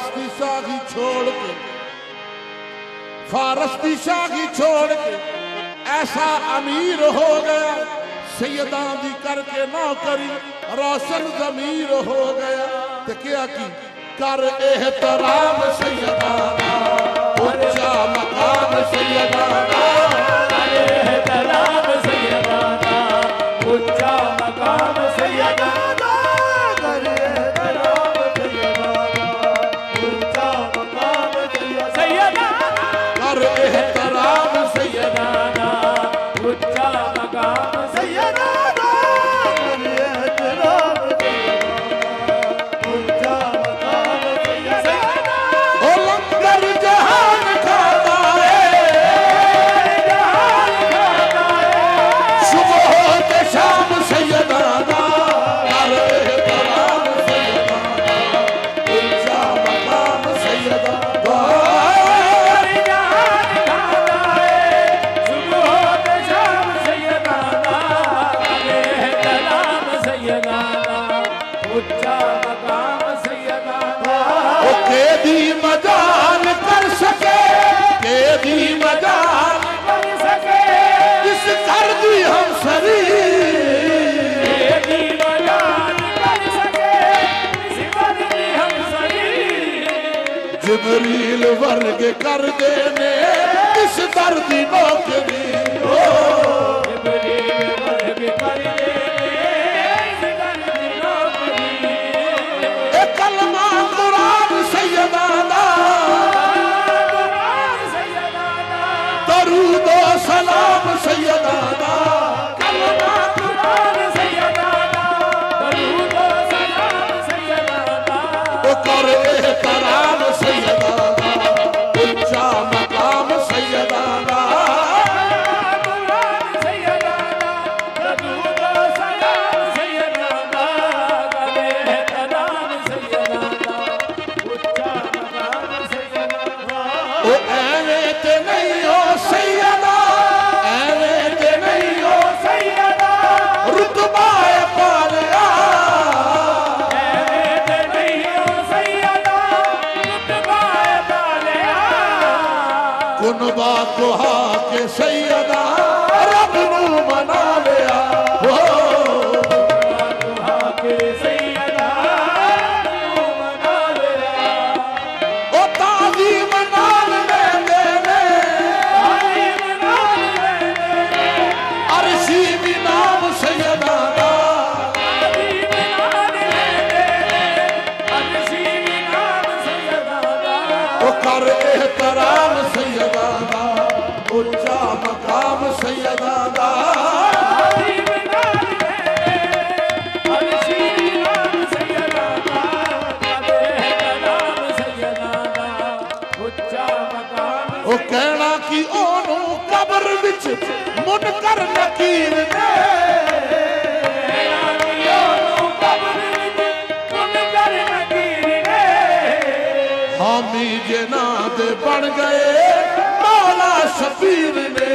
फारस की शाही छोड़ के, फारस की शाही छोड़ के ऐसा अमीर हो गया, सैयदा दी करके नौकरी रोशन जमीर हो गया। तो क्या की कर एहतराम सैयदा दा, ऊंचा मकाम सैयदा दा, कर एहतराम सैयदा दा, ऊंचा मकाम सैयदा दा, कर एहतराम सैयदा दा, ऊंचा मकाम सैयदा दा, कर एहतराम सैयदा दा, ऊंचा मकाम सैयदा दा, कर एहतराम ऊंचा मकाम सैयदा दा। ओ लंगर जहान खाता है, जहान खाता है, सुबह होते शाम सैयदा दा, कर एहतराम सैयदा दा, ऊंचा मकाम सैयदा दा। जहान खाता है, सुबह होते शाम सैयदा दा, कर एहतराम सैयदा दा, ऊंचा मकाम सैयदा दा। ओ कैदी मजाल कर सके, कैदी मजाल कर सके किस कर दी हम सरी, तेरी मजाल कर सके, किसी पर भी हम सही। जिबरील वर्ग कर देने इस दर्दी नौकरी। ओ जिब्रील वर्ग कर देने इस दर्द नौकरी। ए कलमा कुरान सैयदा दा, कुरान सैयदा दा, दरूद ओ सलाम सैयदा दा, कलमा कुरान सैयदा दा, दरूद ओ सलाम सैयदा दा। ओ कर एहतराम सैयदा दा, ऊंचा मकाम सैयदा दा। कुरान सैयदा दा, दरूद ओ सलाम सैयदा दा, कर एहतराम सैयदा दा, ऊंचा मकाम सैयदा दा। ओ ऐवें ते नहीं हो सैयदा, ऐवें ते नहीं हो सैयदा रुतबा है पालिया, ऐवें ते नहीं हो सैयदा, रुतबा है पालिया। कुनबा कुहा के सैयदा रब नू मना लिया। ओ दुआ के सैयदा तू मना लिया। ओ ताज़ीम नाल लेंदे ने, तालीम नाल लेने, अरशी भी नाम सैयदा दा, तालीम नाल लेने, अर्शी भी नाम सैयदा दा। ओ कर एहतराम सैयदा दा, ऊंचा मकाम सैयदा दा। तालीम नाल लेने, अर्शी भी नाम सैयदा दा, कर एहतराम सैयदा दा, ऊंचा मकाम ओ कहना कि ओनू कब्र विच मुनकर नकीर ने, हामी जना दे बन गए मौला शबीर ने।